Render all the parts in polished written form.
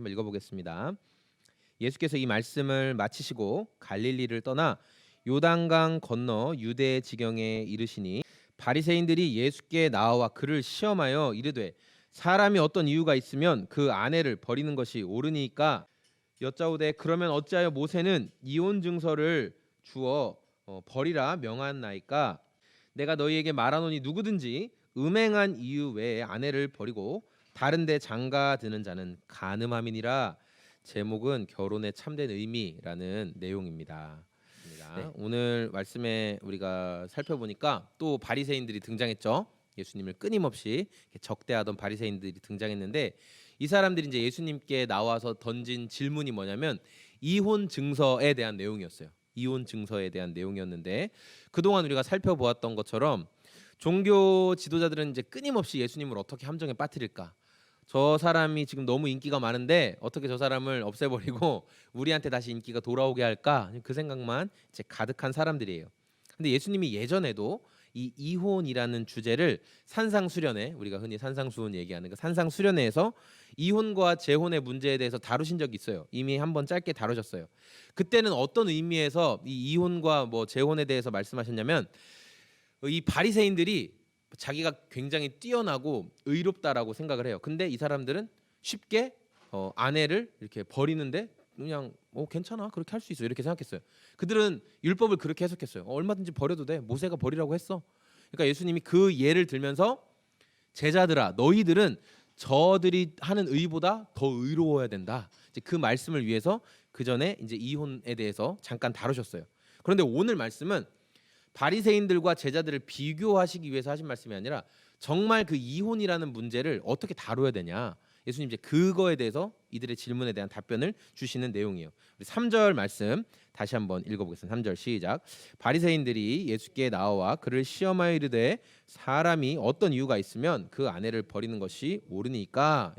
한번 읽어보겠습니다. 예수께서 이 말씀을 마치시고 갈릴리를 떠나 요단강 건너 유대 지경에 이르시니 바리새인들이 예수께 나와 그를 시험하여 이르되 사람이 어떤 이유가 있으면 그 아내를 버리는 것이 옳으니까 여짜오되 그러면 어찌하여 모세는 이혼 증서를 주어 버리라 명하나이까 내가 너희에게 말하노니 누구든지 음행한 이유 외에 아내를 버리고 다른 데 장가드는 자는 간음함이니라. 제목은 결혼의 참된 의미라는 내용입니다. 네, 오늘 말씀에 우리가 살펴보니까 또 바리새인들이 등장했죠. 예수님을 끊임없이 적대하던 바리새인들이 등장했는데 이 사람들이 이제 예수님께 나와서 던진 질문이 뭐냐면 이혼 증서에 대한 내용이었어요. 이혼 증서에 대한 내용이었는데 그동안 우리가 살펴보았던 것처럼 종교 지도자들은 이제 끊임없이 예수님을 어떻게 함정에 빠뜨릴까? 저 사람이 지금 너무 인기가 많은데 어떻게 저 사람을 없애버리고 우리한테 다시 인기가 돌아오게 할까? 그 생각만 이제 가득한 사람들이에요. 근데 예수님이 예전에도 이 이혼이라는 주제를 산상수련회, 우리가 흔히 산상수훈 얘기하는 그 산상수련회에서 이혼과 재혼의 문제에 대해서 다루신 적이 있어요. 이미 한번 짧게 다루셨어요. 그때는 어떤 의미에서 이 이혼과 뭐 재혼에 대해서 말씀하셨냐면 이 바리새인들이 자기가 굉장히 뛰어나고 의롭다라고 생각을 해요. 근데 이 사람들은 쉽게 아내를 이렇게 버리는데 그냥 괜찮아 그렇게 할 수 있어 이렇게 생각했어요. 그들은 율법을 그렇게 해석했어요. 얼마든지 버려도 돼. 모세가 버리라고 했어. 그러니까 예수님이 그 예를 들면서 제자들아 너희들은 저들이 하는 의보다 더 의로워야 된다. 이제 그 말씀을 위해서 그 전에 이제 이혼에 대해서 잠깐 다루셨어요. 그런데 오늘 말씀은 바리새인들과 제자들을 비교하시기 위해서 하신 말씀이 아니라 정말 그 이혼이라는 문제를 어떻게 다뤄야 되냐. 예수님 이제 그거에 대해서 이들의 질문에 대한 답변을 주시는 내용이에요. 우리 3절 말씀 다시 한번 읽어보겠습니다. 3절 시작. 바리새인들이 예수께 나와 그를 시험하여 이르되 사람이 어떤 이유가 있으면 그 아내를 버리는 것이 옳으니까.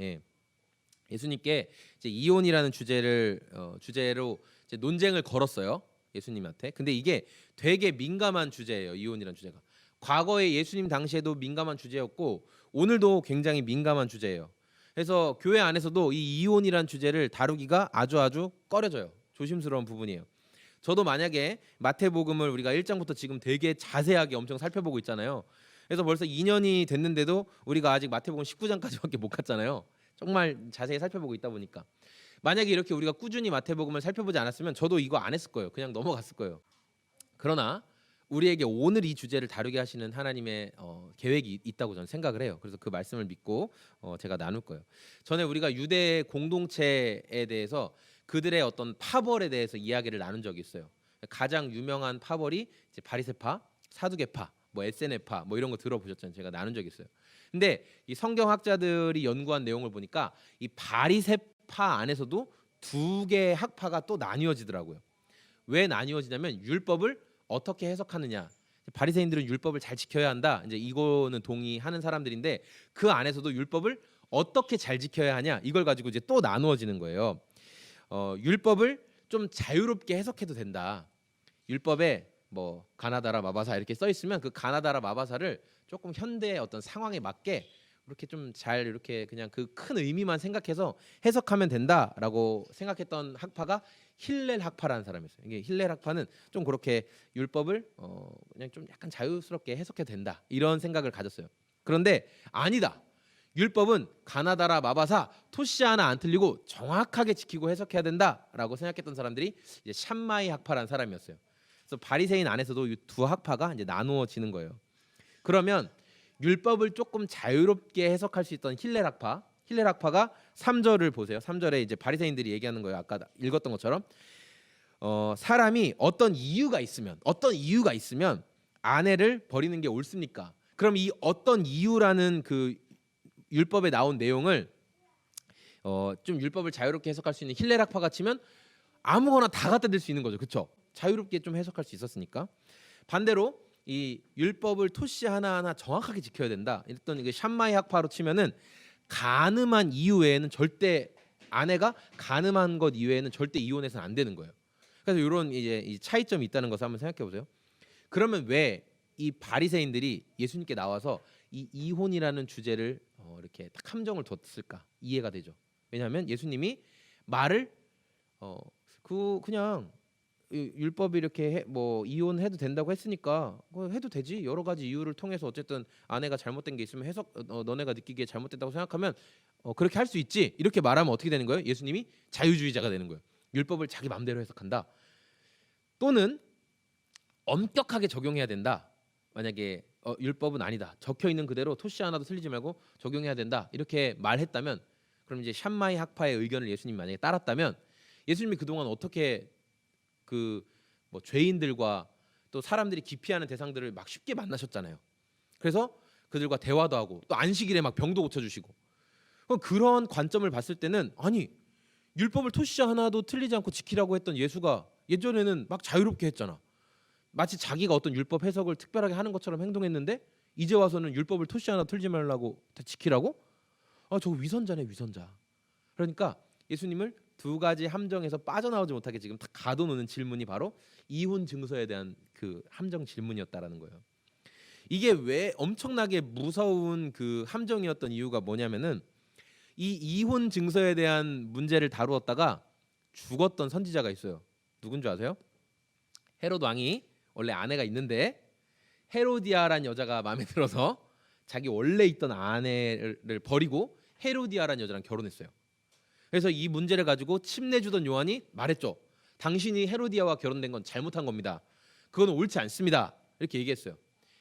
예수님께 이제 이혼이라는 주제로 이제 논쟁을 걸었어요. 예수님한테. 근데 이게 되게 민감한 주제예요. 이혼이라는 주제가. 과거에 예수님 당시에도 민감한 주제였고 오늘도 굉장히 민감한 주제예요. 그래서 교회 안에서도 이 이혼이라는 주제를 다루기가 아주 꺼려져요. 조심스러운 부분이에요. 저도 만약에 마태복음을 우리가 1장부터 지금 되게 자세하게 엄청 살펴보고 있잖아요. 그래서 벌써 2년이 됐는데도 우리가 아직 마태복음 19장까지밖에 못 갔잖아요. 정말 자세히 살펴보고 있다 보니까 만약에 이렇게 우리가 꾸준히 마태복음을 살펴보지 않았으면 저도 이거 안 했을 거예요. 그냥 넘어갔을 거예요. 그러나 우리에게 오늘 이 주제를 다루게 하시는 하나님의 계획이 있다고 저는 생각을 해요. 그래서 그 말씀을 믿고 제가 나눌 거예요. 전에 우리가 유대 공동체에 대해서 그들의 어떤 파벌에 대해서 이야기를 나눈 적이 있어요. 가장 유명한 파벌이 이제 바리새파, 사두개파, 뭐 에세네파 뭐 이런 거 들어보셨잖아요. 제가 나눈 적이 있어요. 근데 이 성경학자들이 연구한 내용을 보니까 이 바리새파 안에서도 두 개의 학파가 또 나뉘어지더라고요. 왜 나뉘어지냐면 율법을 어떻게 해석하느냐. 바리새인들은 율법을 잘 지켜야 한다. 이제 이거는 동의하는 사람들인데 그 안에서도 율법을 어떻게 잘 지켜야 하냐. 이걸 가지고 이제 또 나누어지는 거예요. 율법을 좀 자유롭게 해석해도 된다. 율법에 뭐 가나다라 마바사 이렇게 써 있으면 그 가나다라 마바사를 조금 현대의 어떤 상황에 맞게 이렇게 좀 잘 이렇게 그냥 그 큰 의미만 생각해서 해석하면 된다라고 생각했던 학파가 힐렐 학파라는 사람이었어요. 이게 힐렐 학파는 좀 그렇게 율법을 그냥 좀 약간 자유스럽게 해석해도 된다 이런 생각을 가졌어요. 그런데 아니다. 율법은 가나다라 마바사 토시 하나 안 틀리고 정확하게 지키고 해석해야 된다라고 생각했던 사람들이 이제 샴마이 학파라는 사람이었어요. 그래서 바리새인 안에서도 이 두 학파가 이제 나누어지는 거예요. 그러면 율법을 조금 자유롭게 해석할 수 있던 힐렐 학파가 3절을 보세요. 3절에 이제 바리새인들이 얘기하는 거예요. 아까 읽었던 것처럼 사람이 어떤 이유가 있으면 아내를 버리는 게 옳습니까? 그럼 이 어떤 이유라는 그 율법에 나온 내용을 좀 율법을 자유롭게 해석할 수 있는 힐렐 학파가 치면 아무거나 다 갖다 댈 수 있는 거죠. 그렇죠? 자유롭게 좀 해석할 수 있었으니까. 반대로 이 율법을 토시 하나하나 정확하게 지켜야 된다. 이랬던 이게 샴마이 학파로 치면은 간음한 이유 외에는 절대 아내가 간음한 것 이외에는 절대 이혼해서는 안 되는 거예요. 그래서 이런 이제 이 차이점이 있다는 것을 한번 생각해 보세요. 그러면 왜 이 바리새인들이 예수님께 나와서 이 이혼이라는 주제를 이렇게 딱 함정을 뒀을까? 이해가 되죠. 왜냐하면 예수님이 말을 그냥 율법이 이렇게 뭐 이혼해도 된다고 했으니까 해도 되지. 여러 가지 이유를 통해서 어쨌든 아내가 잘못된 게 있으면 해석 너네가 느끼기에 잘못됐다고 생각하면 그렇게 할 수 있지. 이렇게 말하면 어떻게 되는 거예요? 예수님이 자유주의자가 되는 거예요. 율법을 자기 마음대로 해석한다. 또는 엄격하게 적용해야 된다. 만약에 율법은 아니다. 적혀 있는 그대로 토시 하나도 틀리지 말고 적용해야 된다. 이렇게 말했다면 그럼 이제 샴마이 학파의 의견을 예수님이 만약에 따랐다면 예수님이 그동안 어떻게 뭐 죄인들과 또 사람들이 기피하는 대상들을 막 쉽게 만나셨잖아요. 그래서 그들과 대화도 하고 또 안식일에 막 병도 고쳐주시고 그런 관점을 봤을 때는 아니 율법을 토시 하나도 틀리지 않고 지키라고 했던 예수가 예전에는 막 자유롭게 했잖아. 마치 자기가 어떤 율법 해석을 특별하게 하는 것처럼 행동했는데 이제 와서는 율법을 토시 하나 틀지 말라고 지키라고? 저거 위선자네 위선자. 그러니까 예수님을 두 가지 함정에서 빠져나오지 못하게 지금 다 가둬놓는 질문이 바로 이혼 증서에 대한 그 함정 질문이었다라는 거예요. 이게 왜 엄청나게 무서운 그 함정이었던 이유가 뭐냐면은 이 이혼 증서에 대한 문제를 다루었다가 죽었던 선지자가 있어요. 누군 줄 아세요? 헤롯 왕이 원래 아내가 있는데 헤로디아란 여자가 마음에 들어서 자기 원래 있던 아내를 버리고 헤로디아란 여자랑 결혼했어요. 그래서 이 문제를 가지고 침내주던 요한이 말했죠. 당신이 헤로디아와 결혼된 건 잘못한 겁니다. 그건 옳지 않습니다. 이렇게 얘기했어요.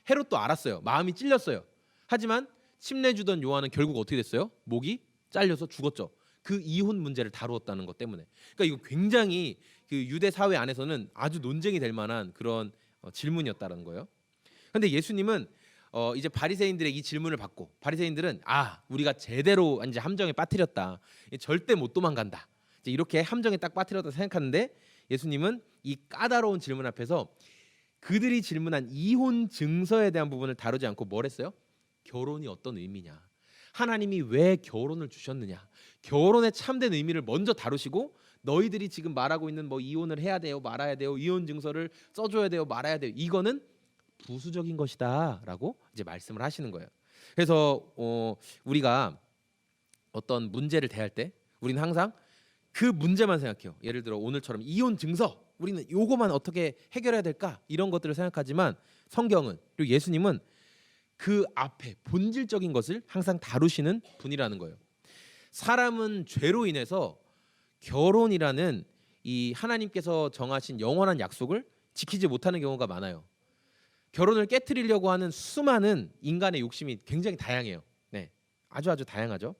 헤롯도 알았어요. 마음이 찔렸어요. 하지만 침내주던 요한은 결국 어떻게 됐어요? 목이 잘려서 죽었죠. 그 이혼 문제를 다루었다는 것 때문에. 그러니까 이거 굉장히 그 유대 사회 안에서는 아주 논쟁이 될 만한 그런 질문이었다는 거예요. 그런데 예수님은 이제 바리새인들의 이 질문을 받고 바리새인들은 우리가 제대로 이제 함정에 빠뜨렸다. 절대 못 도망간다. 이제 이렇게 함정에 딱 빠뜨렸다 생각하는데 예수님은 이 까다로운 질문 앞에서 그들이 질문한 이혼 증서에 대한 부분을 다루지 않고 뭘 했어요? 결혼이 어떤 의미냐? 하나님이 왜 결혼을 주셨느냐? 결혼의 참된 의미를 먼저 다루시고 너희들이 지금 말하고 있는 뭐 이혼을 해야 돼요, 말아야 돼요, 이혼 증서를 써줘야 돼요, 말아야 돼요. 이거는 부수적인 것이다라고 이제 말씀을 하시는 거예요. 그래서 우리가 어떤 문제를 대할 때 우리는 항상 그 문제만 생각해요. 예를 들어 오늘처럼 이혼 증서 우리는 요거만 어떻게 해결해야 될까 이런 것들을 생각하지만 성경은 그리고 예수님은 그 앞에 본질적인 것을 항상 다루시는 분이라는 거예요. 사람은 죄로 인해서 결혼이라는 이 하나님께서 정하신 영원한 약속을 지키지 못하는 경우가 많아요. 결혼을 깨트리려고 하는 수많은 인간의 욕심이 굉장히 다양해요. 네, 아주 다양하죠.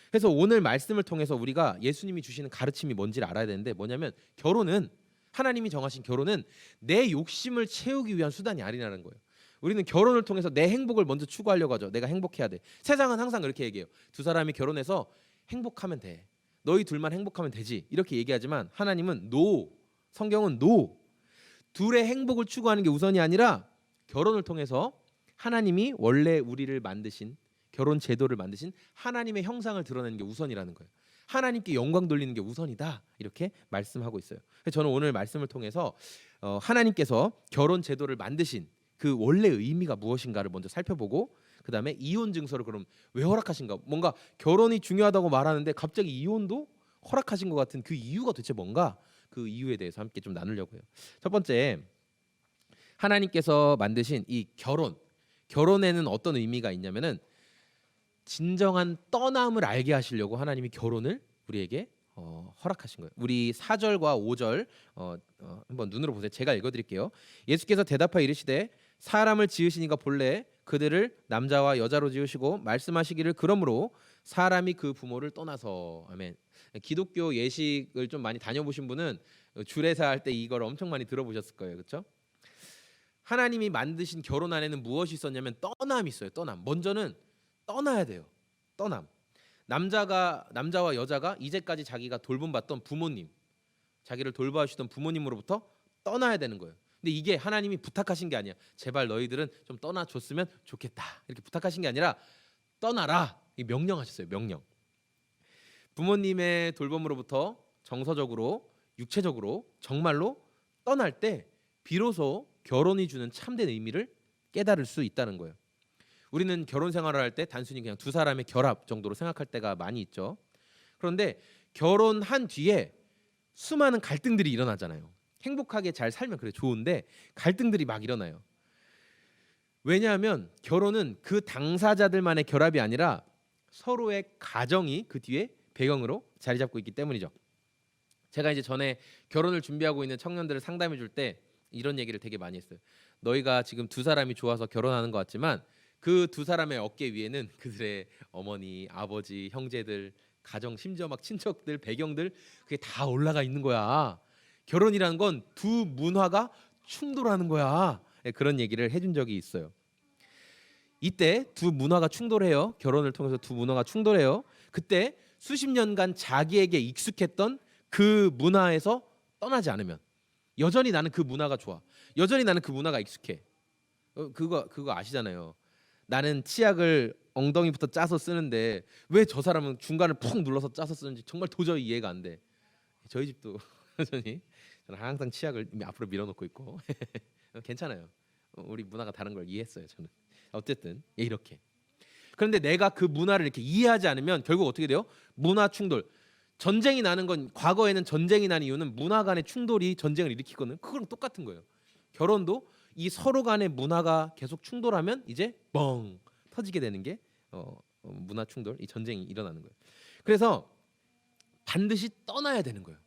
그래서 오늘 말씀을 통해서 우리가 예수님이 주시는 가르침이 뭔지를 알아야 되는데 뭐냐면 결혼은 하나님이 정하신 결혼은 내 욕심을 채우기 위한 수단이 아니라는 거예요. 우리는 결혼을 통해서 내 행복을 먼저 추구하려고 하죠. 내가 행복해야 돼. 세상은 항상 그렇게 얘기해요. 두 사람이 결혼해서 행복하면 돼. 너희 둘만 행복하면 되지. 이렇게 얘기하지만 하나님은 노. 성경은 노. 둘의 행복을 추구하는 게 우선이 아니라 결혼을 통해서 하나님이 원래 우리를 만드신 결혼 제도를 만드신 하나님의 형상을 드러내는 게 우선이라는 거예요. 하나님께 영광 돌리는 게 우선이다. 이렇게 말씀하고 있어요. 그래서 저는 오늘 말씀을 통해서 하나님께서 결혼 제도를 만드신 그 원래 의미가 무엇인가를 먼저 살펴보고 그 다음에 이혼 증서를 그럼 왜 허락하신가? 뭔가 결혼이 중요하다고 말하는데 갑자기 이혼도 허락하신 것 같은 그 이유가 도대체 뭔가? 그 이유에 대해서 함께 좀 나누려고 해요. 첫 번째, 하나님께서 만드신 이 결혼에는 어떤 의미가 있냐면은 진정한 떠남을 알게 하시려고 하나님이 결혼을 우리에게 허락하신 거예요. 우리 4절과 5절 한번 눈으로 보세요. 제가 읽어드릴게요. 예수께서 대답하여 이르시되 사람을 지으시니가 본래 그들을 남자와 여자로 지으시고 말씀하시기를 그러므로 사람이 그 부모를 떠나서 아멘. 기독교 예식을 좀 많이 다녀보신 분은 주례사 할 때 이걸 엄청 많이 들어보셨을 거예요. 그렇죠? 하나님이 만드신 결혼 안에는 무엇이 있었냐면 떠남이 있어요. 떠남. 먼저는 떠나야 돼요. 떠남. 남자와 여자가 이제까지 자기가 돌봄받던 부모님, 자기를 돌봐주시던 부모님으로부터 떠나야 되는 거예요. 근데 이게 하나님이 부탁하신 게 아니야. 제발 너희들은 좀 떠나줬으면 좋겠다. 이렇게 부탁하신 게 아니라 떠나라. 이 명령하셨어요. 명령. 부모님의 돌봄으로부터 정서적으로, 육체적으로 정말로 떠날 때 비로소 결혼이 주는 참된 의미를 깨달을 수 있다는 거예요. 우리는 결혼 생활을 할 때 단순히 그냥 두 사람의 결합 정도로 생각할 때가 많이 있죠. 그런데 결혼한 뒤에 수많은 갈등들이 일어나잖아요. 행복하게 잘 살면 그래 좋은데 갈등들이 막 일어나요. 왜냐하면 결혼은 그 당사자들만의 결합이 아니라 서로의 가정이 그 뒤에 배경으로 자리 잡고 있기 때문이죠. 제가 이제 전에 결혼을 준비하고 있는 청년들을 상담해 줄 때 이런 얘기를 되게 많이 했어요. 너희가 지금 두 사람이 좋아서 결혼하는 것 같지만 그 두 사람의 어깨 위에는 그들의 어머니, 아버지, 형제들, 가정, 심지어 막 친척들, 배경들 그게 다 올라가 있는 거야. 결혼이라는 건 두 문화가 충돌하는 거야. 예, 그런 얘기를 해준 적이 있어요. 이때 두 문화가 충돌해요. 결혼을 통해서 두 문화가 충돌해요. 그때 수십 년간 자기에게 익숙했던 그 문화에서 떠나지 않으면 여전히 나는 그 문화가 좋아. 여전히 나는 그 문화가 익숙해. 그거 아시잖아요. 나는 치약을 엉덩이부터 짜서 쓰는데 왜 저 사람은 중간을 푹 눌러서 짜서 쓰는지 정말 도저히 이해가 안 돼. 저희 집도 여전히 저는 항상 치약을 앞으로 밀어놓고 있고 괜찮아요. 우리 문화가 다른 걸 이해했어요. 저는 어쨌든 이렇게. 그런데 내가 그 문화를 이렇게 이해하지 않으면 결국 어떻게 돼요? 문화 충돌. 전쟁이 나는 건 과거에는 전쟁이 난 이유는 문화 간의 충돌이 전쟁을 일으키거든. 그거랑 똑같은 거예요. 결혼도 이 서로 간의 문화가 계속 충돌하면 이제 뻥 터지게 되는 게 문화 충돌, 이 전쟁이 일어나는 거예요. 그래서 반드시 떠나야 되는 거예요.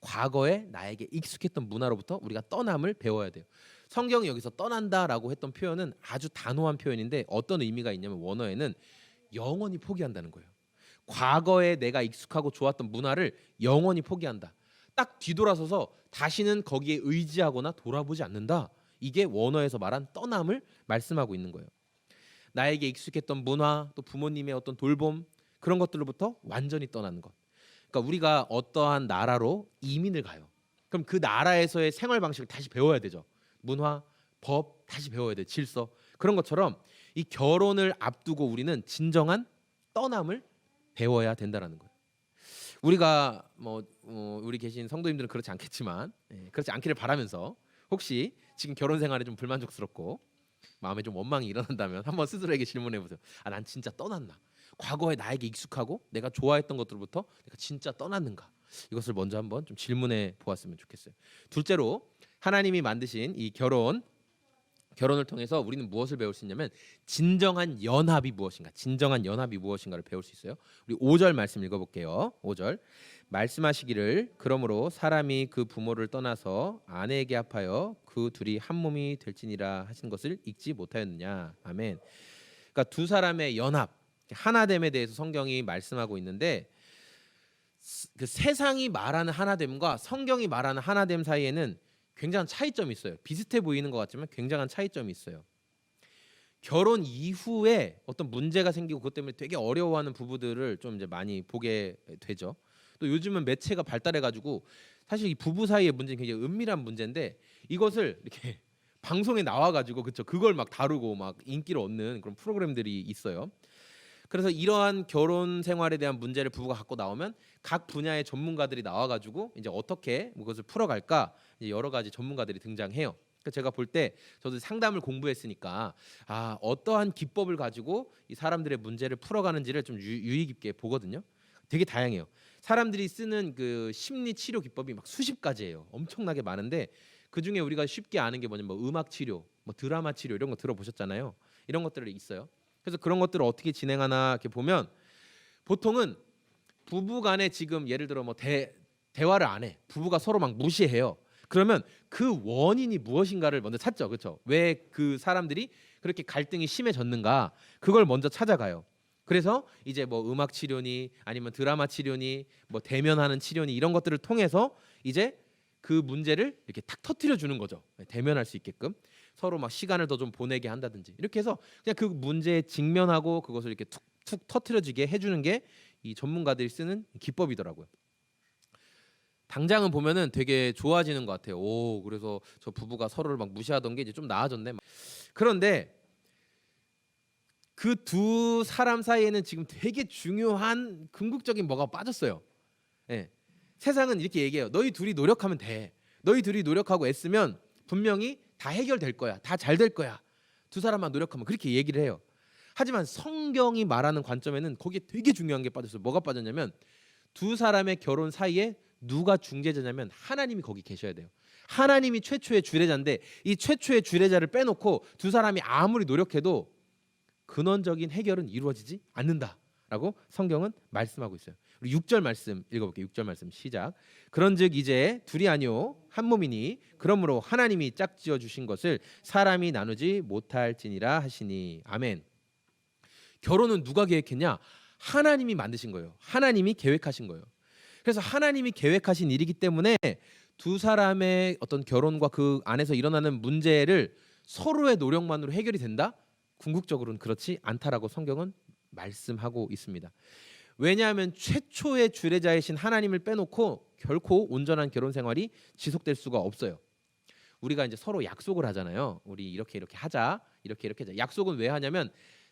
과거에 나에게 익숙했던 문화로부터 우리가 떠남을 배워야 돼요. 성경이 여기서 떠난다라고 했던 표현은 아주 단호한 표현인데 어떤 의미가 있냐면 원어에는 영원히 포기한다는 거예요. 과거에 내가 익숙하고 좋았던 문화를 영원히 포기한다. 딱 뒤돌아서서 다시는 거기에 의지하거나 돌아보지 않는다. 이게 원어에서 말한 떠남을 말씀하고 있는 거예요. 나에게 익숙했던 문화, 또 부모님의 어떤 돌봄 그런 것들로부터 완전히 떠나는 것. 그러니까 우리가 어떠한 나라로 이민을 가요. 그럼 그 나라에서의 생활 방식을 다시 배워야 되죠. 문화, 법 다시 배워야 돼. 질서. 그런 것처럼 이 결혼을 앞두고 우리는 진정한 떠남을 배워야 된다라는 거예요. 우리가 우리 계신 성도님들은 그렇지 않겠지만 그렇지 않기를 바라면서 혹시 지금 결혼 생활에 좀 불만족스럽고 마음에 좀 원망이 일어난다면 한번 스스로에게 질문해 보세요. 난 진짜 떠났나? 과거에 나에게 익숙하고 내가 좋아했던 것들부터 내가 진짜 떠났는가? 이것을 먼저 한번 좀 질문해 보았으면 좋겠어요. 둘째로 하나님이 만드신 이 결혼을 통해서 우리는 무엇을 배울 수 있냐면 진정한 연합이 무엇인가, 진정한 연합이 무엇인가를 배울 수 있어요. 우리 5절 말씀 읽어볼게요. 5절 말씀하시기를 그러므로 사람이 그 부모를 떠나서 아내에게 합하여 그 둘이 한 몸이 될지니라 하신 것을 읽지 못하였느냐. 아멘. 그러니까 두 사람의 연합, 하나됨에 대해서 성경이 말씀하고 있는데 그 세상이 말하는 하나됨과 성경이 말하는 하나됨 사이에는 굉장한 차이점이 있어요. 비슷해 보이는 것 같지만 굉장한 차이점이 있어요. 결혼 이후에 어떤 문제가 생기고 그것 때문에 되게 어려워하는 부부들을 좀 이제 많이 보게 되죠. 또 요즘은 매체가 발달해가지고 사실 이 부부 사이의 문제는 굉장히 은밀한 문제인데 이것을 이렇게 방송에 나와가지고 그쵸 그걸 막 다루고 막 인기를 얻는 그런 프로그램들이 있어요. 그래서 이러한 결혼 생활에 대한 문제를 부부가 갖고 나오면 각 분야의 전문가들이 나와가지고 이제 어떻게 그것을 풀어갈까 이제 여러 가지 전문가들이 등장해요. 그러니까 제가 볼 때 저도 상담을 공부했으니까 어떠한 기법을 가지고 이 사람들의 문제를 풀어가는지를 좀 유의 깊게 보거든요. 되게 다양해요. 사람들이 쓰는 그 심리 치료 기법이 막 수십 가지예요. 엄청나게 많은데 그 중에 우리가 쉽게 아는 게 뭐냐면 뭐 음악 치료, 뭐 드라마 치료 이런 거 들어보셨잖아요. 이런 것들이 있어요. 그래서 그런 것들을 어떻게 진행하나 이렇게 보면 보통은 부부간에 지금 예를 들어 뭐 대화를 안 해. 부부가 서로 막 무시해요. 그러면 그 원인이 무엇인가를 먼저 찾죠. 그렇죠? 왜 그 사람들이 그렇게 갈등이 심해졌는가? 그걸 먼저 찾아가요. 그래서 이제 뭐 음악 치료니 아니면 드라마 치료니 뭐 대면하는 치료니 이런 것들을 통해서 이제 그 문제를 이렇게 탁 터뜨려 주는 거죠. 대면할 수 있게끔 서로 막 시간을 더 좀 보내게 한다든지 이렇게 해서 그냥 그 문제에 직면하고 그것을 이렇게 툭툭 터뜨려지게 해주는 게 이 전문가들이 쓰는 기법이더라고요. 당장은 보면은 되게 좋아지는 것 같아요. 오, 그래서 저 부부가 서로를 막 무시하던 게 이제 좀 나아졌네. 그런데 그 두 사람 사이에는 지금 되게 중요한 궁극적인 뭐가 빠졌어요. 예. 세상은 이렇게 얘기해요. 너희 둘이 노력하면 돼. 너희 둘이 노력하고 애쓰면 분명히 다 해결될 거야. 다 잘 될 거야. 두 사람만 노력하면 그렇게 얘기를 해요. 하지만 성경이 말하는 관점에는 거기에 되게 중요한 게 빠졌어요. 뭐가 빠졌냐면 두 사람의 결혼 사이에 누가 중재자냐면 하나님이 거기 계셔야 돼요. 하나님이 최초의 주례자인데 이 최초의 주례자를 빼놓고 두 사람이 아무리 노력해도 근원적인 해결은 이루어지지 않는다라고 성경은 말씀하고 있어요. 우리 6절 말씀 읽어볼게요. 6절 말씀 시작. 그런즉 이제 둘이 아니요 한 몸이니 그러므로 하나님이 짝지어 주신 것을 사람이 나누지 못할지니라 하시니. 아멘. 결혼은 누가 계획했냐? 하나님이 만드신 거예요. 하나님이 계획하신 거예요. 그래서 하나님이 계획하신 일이기 때문에 두 사람의 어떤 결혼과 그 안에서 일어나는 문제를 서로의 노력만으로 해결이 된다? 궁극적으로는 그렇지 않다라고 성경은 말씀하고 있습니다. 왜냐하면 최초의 주례자이신 하나님을 빼놓고 결코 온전한 결혼 생활이 지속될 수가 없어요. 우리가 이제 서로 약속을 하잖아요. 우리 이렇게 하자, 이렇게 하자. 약속은 왜 하냐면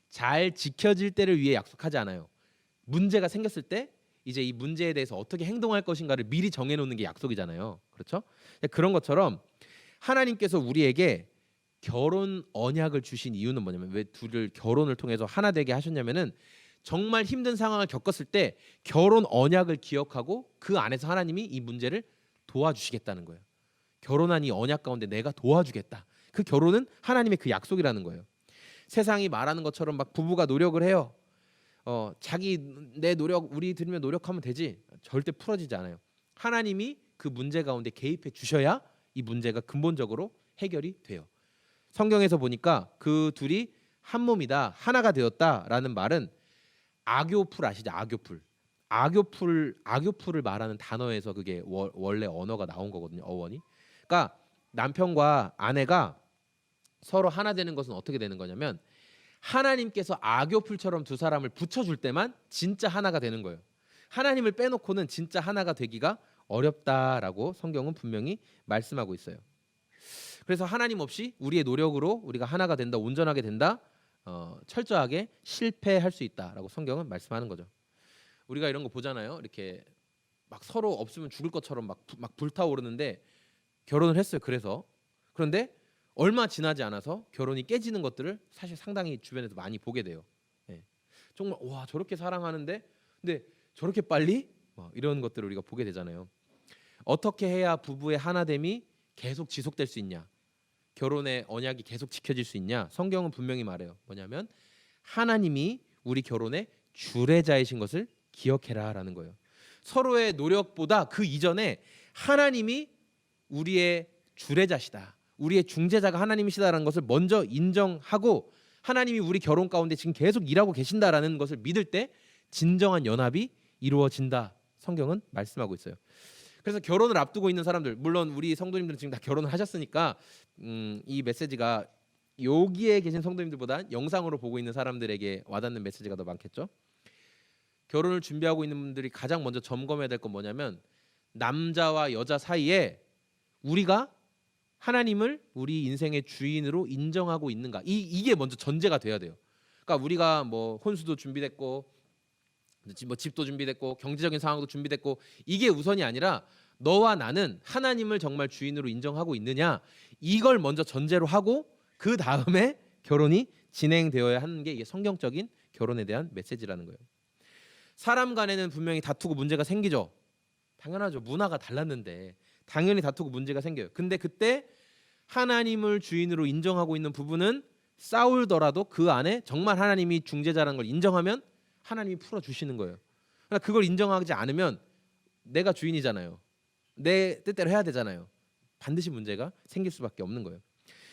잘 지켜질 때를 위해 약속하지 않아요. 문제가 생겼을 때 이제 이 문제에 대해서 어떻게 행동할 것인가를 미리 정해놓는 게 약속이잖아요. 그렇죠? 그런 것처럼 하나님께서 우리에게 결혼 언약을 주신 이유는 뭐냐면 왜 둘을 결혼을 통해서 하나 되게 하셨냐면은 정말 힘든 상황을 겪었을 때 결혼 언약을 기억하고 그 안에서 하나님이 이 문제를 도와주시겠다는 거예요. 결혼한 이 언약 가운데 내가 도와주겠다. 그 결혼은 하나님의 그 약속이라는 거예요. 세상이 말하는 것처럼 막 부부가 노력을 해요. 자기 내 노력 우리 들으면 노력하면 되지. 절대 풀어지지 않아요. 하나님이 그 문제 가운데 개입해 주셔야 이 문제가 근본적으로 해결이 돼요. 성경에서 보니까 그 둘이 한 몸이다, 하나가 되었다라는 말은 아교풀 아시죠? 아교풀을 말하는 단어에서 그게 원래 언어가 나온 거거든요. 어원이. 그러니까 남편과 아내가 서로 하나 되는 것은 어떻게 되는 거냐면 하나님께서 아교풀처럼 두 사람을 붙여줄 때만 진짜 하나가 되는 거예요. 하나님을 빼놓고는 진짜 하나가 되기가 어렵다라고 성경은 분명히 말씀하고 있어요. 그래서 하나님 없이 우리의 노력으로 우리가 하나가 된다, 온전하게 된다, 철저하게 실패할 수 있다라고 성경은 말씀하는 거죠. 우리가 이런 거 보잖아요. 이렇게 막 서로 없으면 죽을 것처럼 막 불타오르는데 결혼을 했어요. 그런데 얼마 지나지 않아서 결혼이 깨지는 것들을 사실 상당히 주변에서 많이 보게 돼요. 예. 정말 와 저렇게 사랑하는데 근데 저렇게 빨리 이런 것들을 우리가 보게 되잖아요. 어떻게 해야 부부의 하나됨이 계속 지속될 수 있냐? 결혼의 언약이 계속 지켜질 수 있냐? 성경은 분명히 말해요. 뭐냐면 하나님이 우리 결혼의 주례자이신 것을 기억해라라는 거예요. 서로의 노력보다 그 이전에 하나님이 우리의 주례자시다. 우리의 중재자가 하나님이시다라는 것을 먼저 인정하고 하나님이 우리 결혼 가운데 지금 계속 일하고 계신다라는 것을 믿을 때 진정한 연합이 이루어진다. 성경은 말씀하고 있어요. 그래서 결혼을 앞두고 있는 사람들, 물론 우리 성도님들은 지금 다 결혼을 하셨으니까 이 메시지가 여기에 계신 성도님들보다 영상으로 보고 있는 사람들에게 와닿는 메시지가 더 많겠죠. 결혼을 준비하고 있는 분들이 가장 먼저 점검해야 될 건 뭐냐면 남자와 여자 사이에 우리가 하나님을 우리 인생의 주인으로 인정하고 있는가, 이게 먼저 전제가 돼야 돼요. 그러니까 우리가 뭐 혼수도 준비됐고 뭐 집도 준비됐고 경제적인 상황도 준비됐고 이게 우선이 아니라 너와 나는 하나님을 정말 주인으로 인정하고 있느냐, 이걸 먼저 전제로 하고 그 다음에 결혼이 진행되어야 하는 게 이게 성경적인 결혼에 대한 메시지라는 거예요. 사람 간에는 분명히 다투고 문제가 생기죠. 당연하죠. 문화가 달랐는데 당연히 다투고 문제가 생겨요. 근데 그때 하나님을 주인으로 인정하고 있는 부부는 싸울더라도 그 안에 정말 하나님이 중재자라는 걸 인정하면 하나님이 풀어주시는 거예요. 그러니까 그걸 인정하지 않으면 내가 주인이잖아요. 내 뜻대로 해야 되잖아요. 반드시 문제가 생길 수밖에 없는 거예요.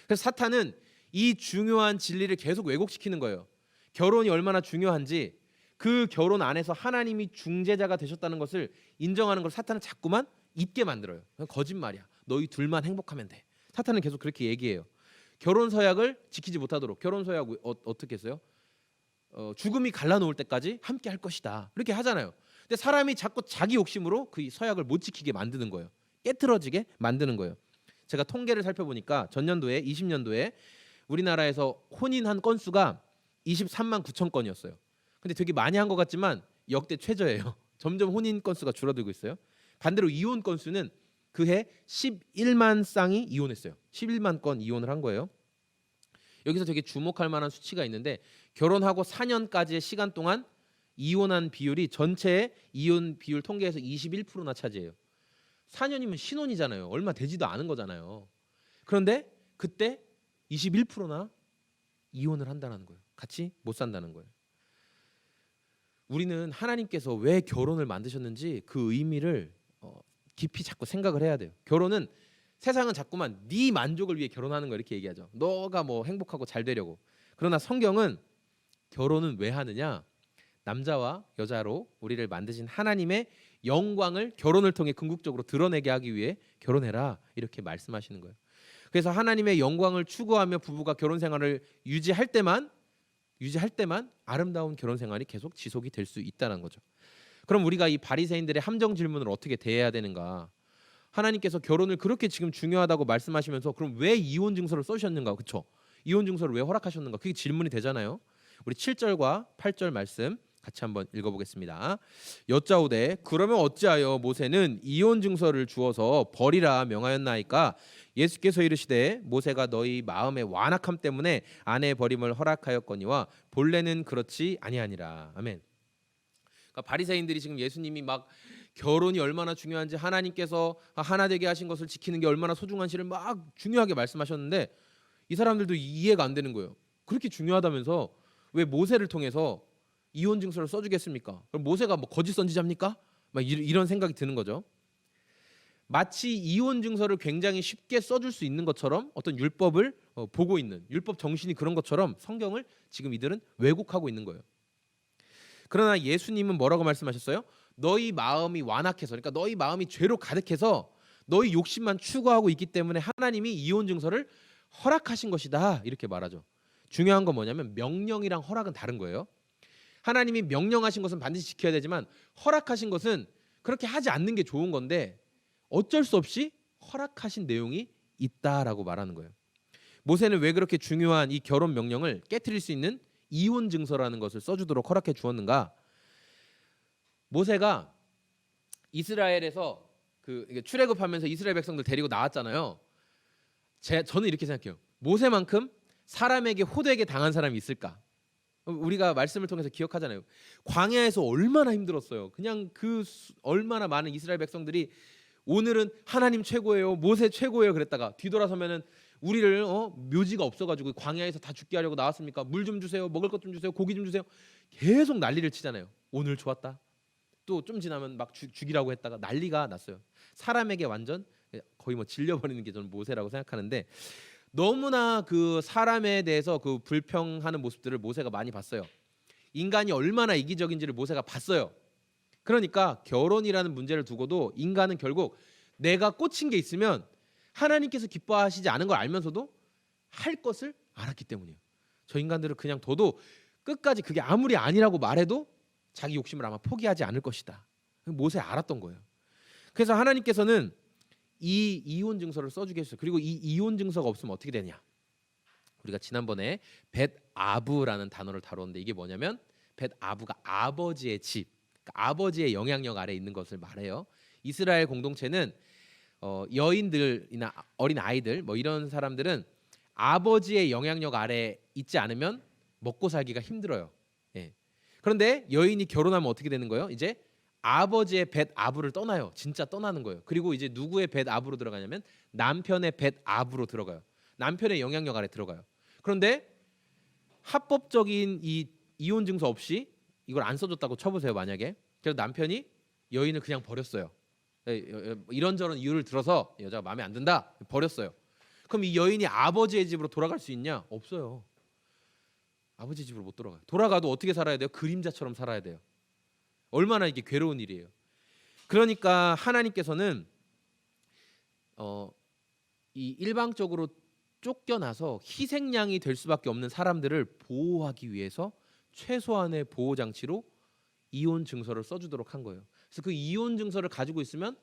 그래서 사탄은 이 중요한 진리를 계속 왜곡시키는 거예요. 결혼이 얼마나 중요한지, 그 결혼 안에서 하나님이 중재자가 되셨다는 것을 인정하는 걸 사탄은 자꾸만 잊게 만들어요. 거짓말이야. 너희 둘만 행복하면 돼. 사탄은 계속 그렇게 얘기해요. 결혼 서약을 지키지 못하도록, 결혼 서약 어떻게 했어요? 죽음이 갈라놓을 때까지 함께 할 것이다. 이렇게 하잖아요. 근데 사람이 자꾸 자기 욕심으로 그 서약을 못 지키게 만드는 거예요. 깨트러지게 만드는 거예요. 제가 통계를 살펴보니까 전년도에 20년도에 우리나라에서 혼인한 건수가 23만 9천 건이었어요. 근데 되게 많이 한 것 같지만 역대 최저예요. 점점 혼인 건수가 줄어들고 있어요. 반대로 이혼 건수는 그해 11만 쌍이 이혼했어요. 11만 건 이혼을 한 거예요. 여기서 되게 주목할 만한 수치가 있는데 결혼하고 4년까지의 시간 동안 이혼한 비율이 전체 이혼 비율 통계에서 21%나 차지해요. 4년이면 신혼이잖아요. 얼마 되지도 않은 거잖아요. 그런데 그때 21%나 이혼을 한다는 거예요. 같이 못 산다는 거예요. 우리는 하나님께서 왜 결혼을 만드셨는지 그 의미를 깊이 자꾸 생각을 해야 돼요. 결혼은 세상은 자꾸만 네 만족을 위해 결혼하는 거 이렇게 얘기하죠. 너가 뭐 행복하고 잘 되려고. 그러나 성경은 결혼은 왜 하느냐? 남자와 여자로 우리를 만드신 하나님의 영광을 결혼을 통해 궁극적으로 드러내게 하기 위해 결혼해라 이렇게 말씀하시는 거예요. 그래서 하나님의 영광을 추구하며 부부가 결혼 생활을 유지할 때만 아름다운 결혼 생활이 계속 지속이 될 수 있다는 거죠. 그럼 우리가 이 바리새인들의 함정 질문을 어떻게 대해야 되는가? 하나님께서 결혼을 그렇게 지금 중요하다고 말씀하시면서 그럼 왜 이혼 증서를 써주셨는가? 그렇죠? 이혼 증서를 왜 허락하셨는가? 그게 질문이 되잖아요. 우리 7절과 8절 말씀 같이 한번 읽어보겠습니다. 여짜오되 그러면 어찌하여 모세는 이혼 증서를 주어서 버리라 명하였나이까? 예수께서 이르시되 모세가 너희 마음의 완악함 때문에 아내 버림을 허락하였거니와 본래는 그렇지 아니하니라. 아멘. 그러니까 바리새인들이 지금 예수님이 막 결혼이 얼마나 중요한지 하나님께서 하나 되게 하신 것을 지키는 게 얼마나 소중한지를 막 중요하게 말씀하셨는데 이 사람들도 이해가 안 되는 거예요. 그렇게 중요하다면서 왜 모세를 통해서 이혼 증서를 써주겠습니까? 그럼 모세가 뭐 거짓 선지자입니까? 막 이런 생각이 드는 거죠. 마치 이혼 증서를 굉장히 쉽게 써줄 수 있는 것처럼 어떤 율법을 보고 있는 율법 정신이 그런 것처럼 성경을 지금 이들은 왜곡하고 있는 거예요. 그러나 예수님은 뭐라고 말씀하셨어요? 너희 마음이 완악해서, 그러니까 너희 마음이 죄로 가득해서 너희 욕심만 추구하고 있기 때문에 하나님이 이혼 증서를 허락하신 것이다 이렇게 말하죠. 중요한 건 뭐냐면 명령이랑 허락은 다른 거예요. 하나님이 명령하신 것은 반드시 지켜야 되지만 허락하신 것은 그렇게 하지 않는 게 좋은 건데 어쩔 수 없이 허락하신 내용이 있다라고 말하는 거예요. 모세는 왜 그렇게 중요한 이 결혼 명령을 깨트릴 수 있는 이혼 증서라는 것을 써주도록 허락해 주었는가? 모세가 이스라엘에서 출애굽하면서 이스라엘 백성들 데리고 나왔잖아요. 저는 이렇게 생각해요. 모세만큼 사람에게 호되게 당한 사람이 있을까? 우리가 말씀을 통해서 기억하잖아요. 광야에서 얼마나 힘들었어요. 그냥 얼마나 많은 이스라엘 백성들이 오늘은 하나님 최고예요, 모세 최고예요 그랬다가 뒤돌아서면은 우리를 묘지가 없어가지고 광야에서 다 죽게 하려고 나왔습니까? 물 좀 주세요, 먹을 것 좀 주세요, 고기 좀 주세요. 계속 난리를 치잖아요. 오늘 좋았다. 또 좀 지나면 막 죽이라고 했다가 난리가 났어요. 사람에게 완전 거의 뭐 질려버리는 게 저는 모세라고 생각하는데 너무나 그 사람에 대해서 그 불평하는 모습들을 모세가 많이 봤어요. 인간이 얼마나 이기적인지를 모세가 봤어요. 그러니까 결혼이라는 문제를 두고도 인간은 결국 내가 꽂힌 게 있으면 하나님께서 기뻐하시지 않은 걸 알면서도 할 것을 알았기 때문이에요. 저 인간들은 그냥 둬도 끝까지 그게 아무리 아니라고 말해도 자기 욕심을 아마 포기하지 않을 것이다. 모세 알았던 거예요. 그래서 하나님께서는 이 이혼 증서를 써주게 했어요. 그리고 이 이혼 증서가 없으면 어떻게 되냐? 우리가 지난번에 벳아브라는 단어를 다뤘는데 이게 뭐냐면 벳아브가 아버지의 집, 그러니까 아버지의 영향력 아래 있는 것을 말해요. 이스라엘 공동체는 여인들이나 어린 아이들 뭐 이런 사람들은 아버지의 영향력 아래 있지 않으면 먹고 살기가 힘들어요. 예. 그런데 여인이 결혼하면 어떻게 되는 거예요? 이제 아버지의 벳아브를 떠나요. 진짜 떠나는 거예요. 그리고 이제 누구의 벳아브로 들어가냐면 남편의 벳아브로 들어가요. 남편의 영향력 아래 들어가요. 그런데 합법적인 이 이혼 증서 없이 이걸 안 써줬다고 쳐보세요. 만약에 그래서 남편이 여인을 그냥 버렸어요. 이런저런 이유를 들어서 여자가 마음에 안 든다 버렸어요. 그럼 이 여인이 아버지의 집으로 돌아갈 수 있냐? 없어요. 아버지 집으로 못 돌아가요. 돌아가도 어떻게 살아야 돼요? 그림자처럼 살아야 돼요. 얼마나 이게 괴로운 일이에요. 그러니까 하나님께서는 이 일방적으로 쫓겨나서 희생양이 될 수밖에 없는 사람들을 보호하기 위해서 최소한의 보호 장치로 이혼 증서를 써주도록 한 거예요. 그래서 그 이혼 증서를 가지고 있으면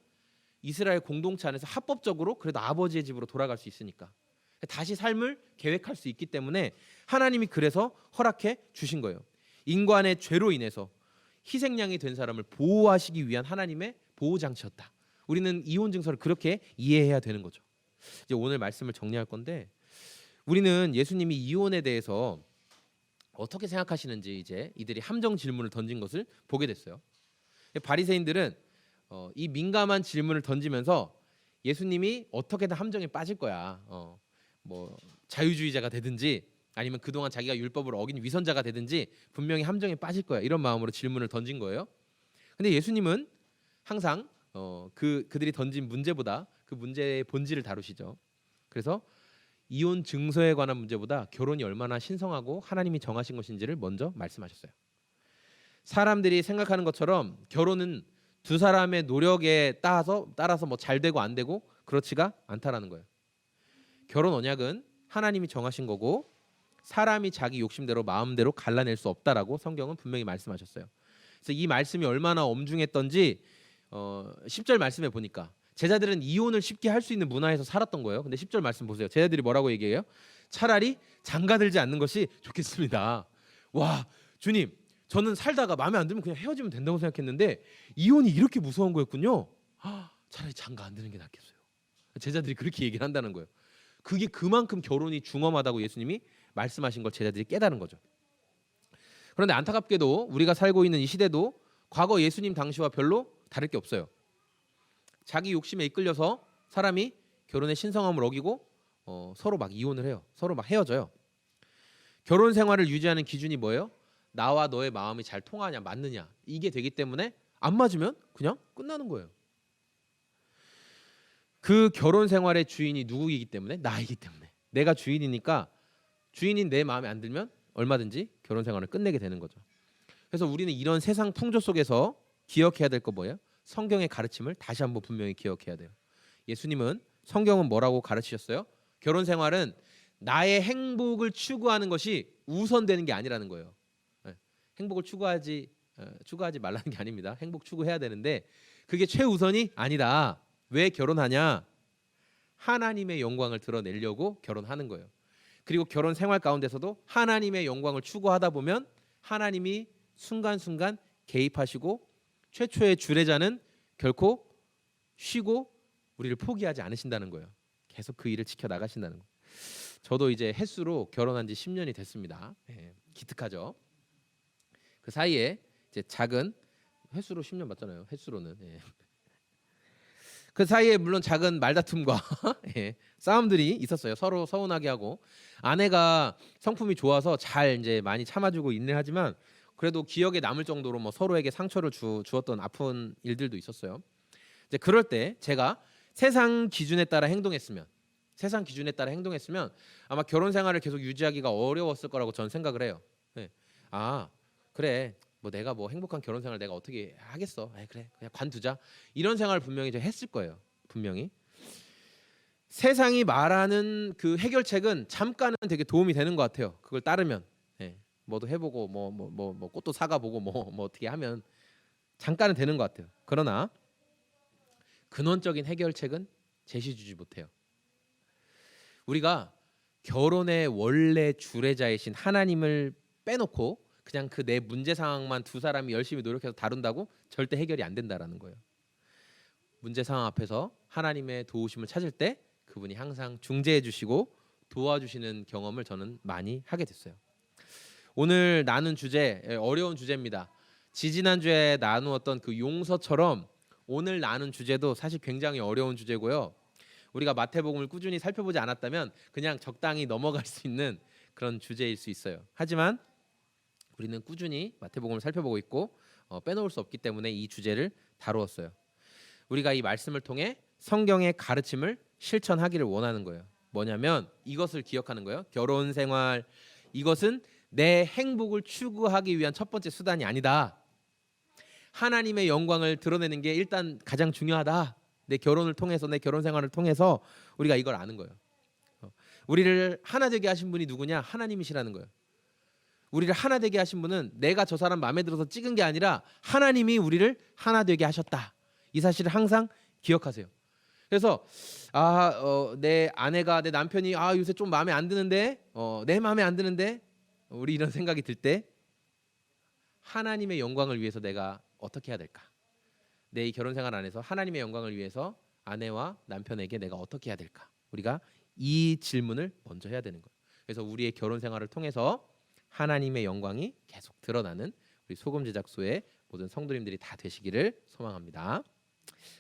이스라엘 공동체 안에서 합법적으로 그래도 아버지의 집으로 돌아갈 수 있으니까 다시 삶을 계획할 수 있기 때문에 하나님이 그래서 허락해 주신 거예요. 인간의 죄로 인해서 희생양이 된 사람을 보호하시기 위한 하나님의 보호 장치였다. 우리는 이혼 증서를 그렇게 이해해야 되는 거죠. 이제 오늘 말씀을 정리할 건데 우리는 예수님이 이혼에 대해서 어떻게 생각하시는지 이제 이들이 함정 질문을 던진 것을 보게 됐어요. 바리새인들은 이 민감한 질문을 던지면서 예수님이 어떻게든 함정에 빠질 거야. 뭐 자유주의자가 되든지 아니면 그동안 자기가 율법을 어긴 위선자가 되든지 분명히 함정에 빠질 거야. 이런 마음으로 질문을 던진 거예요. 근데 예수님은 항상 그들이 던진 문제보다 그 문제의 본질을 다루시죠. 그래서 이혼 증서에 관한 문제보다 결혼이 얼마나 신성하고 하나님이 정하신 것인지를 먼저 말씀하셨어요. 사람들이 생각하는 것처럼 결혼은 두 사람의 노력에 따라서 뭐 잘 되고 안 되고 그렇지가 않다라는 거예요. 결혼 언약은 하나님이 정하신 거고 사람이 자기 욕심대로 마음대로 갈라낼 수 없다라고 성경은 분명히 말씀하셨어요. 그래서 이 말씀이 얼마나 엄중했던지 10절 말씀에 보니까 제자들은 이혼을 쉽게 할 수 있는 문화에서 살았던 거예요. 근데 10절 말씀 보세요. 제자들이 뭐라고 얘기해요? 차라리 장가들지 않는 것이 좋겠습니다. 와, 주님, 저는 살다가 마음에 안 들면 그냥 헤어지면 된다고 생각했는데 이혼이 이렇게 무서운 거였군요. 차라리 장가 안 드는 게 낫겠어요. 제자들이 그렇게 얘기를 한다는 거예요. 그게 그만큼 결혼이 중엄하다고 예수님이 말씀하신 걸 제자들이 깨달은 거죠. 그런데 안타깝게도 우리가 살고 있는 이 시대도 과거 예수님 당시와 별로 다를 게 없어요. 자기 욕심에 이끌려서 사람이 결혼의 신성함을 어기고 서로 막 이혼을 해요. 서로 막 헤어져요. 결혼 생활을 유지하는 기준이 뭐예요? 나와 너의 마음이 잘 통하냐 맞느냐 이게 되기 때문에 안 맞으면 그냥 끝나는 거예요. 그 결혼 생활의 주인이 누구이기 때문에? 나이기 때문에. 내가 주인이니까 주인인 내 마음에 안 들면 얼마든지 결혼 생활을 끝내게 되는 거죠. 그래서 우리는 이런 세상 풍조 속에서 기억해야 될 거 뭐예요? 성경의 가르침을 다시 한번 분명히 기억해야 돼요. 예수님은 성경은 뭐라고 가르치셨어요? 결혼 생활은 나의 행복을 추구하는 것이 우선되는 게 아니라는 거예요. 행복을 추구하지 말라는 게 아닙니다. 행복 추구해야 되는데 그게 최우선이 아니다. 왜 결혼하냐? 하나님의 영광을 드러내려고 결혼하는 거예요. 그리고 결혼 생활 가운데서도 하나님의 영광을 추구하다 보면 하나님이 순간순간 개입하시고 최초의 주례자는 결코 쉬고 우리를 포기하지 않으신다는 거예요. 계속 그 일을 지켜 나가신다는 거예요. 저도 이제 햇수로 결혼한 지 10년이 됐습니다. 기특하죠. 그 사이에 이제 작은 햇수로 10년 맞잖아요. 햇수로는 그 사이에 물론 작은 말다툼과 싸움들이 있었어요. 서로 서운하게 하고 아내가 성품이 좋아서 잘 이제 많이 참아주고 인내하지만 그래도 기억에 남을 정도로 뭐 서로에게 상처를 주었던 아픈 일들도 있었어요. 이제 그럴 때 제가 세상 기준에 따라 행동했으면 아마 결혼 생활을 계속 유지하기가 어려웠을 거라고 저는 생각을 해요. 그래 뭐 내가 뭐 행복한 결혼 생활 내가 어떻게 하겠어? 그래 그냥 관두자. 이런 생활을 분명히 저 했을 거예요. 분명히. 세상이 말하는 그 해결책은 잠깐은 되게 도움이 되는 것 같아요. 그걸 따르면 뭐도 해보고 뭐 꽃도 사가보고 뭐 어떻게 하면 잠깐은 되는 것 같아요. 그러나 근원적인 해결책은 제시주지 못해요. 우리가 결혼의 원래 주례자이신 하나님을 빼놓고 그냥 그 내 문제 상황만 두 사람이 열심히 노력해서 다룬다고 절대 해결이 안 된다라는 거예요. 문제 상황 앞에서 하나님의 도우심을 찾을 때 그분이 항상 중재해 주시고 도와주시는 경험을 저는 많이 하게 됐어요. 오늘 나눈 주제 어려운 주제입니다. 지지난주에 나누었던 그 용서처럼 오늘 나눈 주제도 사실 굉장히 어려운 주제고요. 우리가 마태복음을 꾸준히 살펴보지 않았다면 그냥 적당히 넘어갈 수 있는 그런 주제일 수 있어요. 하지만 우리는 꾸준히 마태복음을 살펴보고 있고 빼놓을 수 없기 때문에 이 주제를 다루었어요. 우리가 이 말씀을 통해 성경의 가르침을 실천하기를 원하는 거예요. 뭐냐면 이것을 기억하는 거예요. 결혼 생활 이것은 내 행복을 추구하기 위한 첫 번째 수단이 아니다. 하나님의 영광을 드러내는 게 일단 가장 중요하다. 내 결혼을 통해서 내 결혼 생활을 통해서 우리가 이걸 아는 거예요. 우리를 하나 되게 하신 분이 누구냐? 하나님이시라는 거예요. 우리를 하나 되게 하신 분은 내가 저 사람 마음에 들어서 찍은 게 아니라 하나님이 우리를 하나 되게 하셨다. 이 사실을 항상 기억하세요. 그래서 내 아내가 내 남편이 요새 좀 마음에 안 드는데 내 마음에 안 드는데 우리 이런 생각이 들 때 하나님의 영광을 위해서 내가 어떻게 해야 될까? 내 이 결혼 생활 안에서 하나님의 영광을 위해서 아내와 남편에게 내가 어떻게 해야 될까? 우리가 이 질문을 먼저 해야 되는 거예요. 그래서 우리의 결혼 생활을 통해서 하나님의 영광이 계속 드러나는 우리 소금 제작소의 모든 성도님들이 다 되시기를 소망합니다.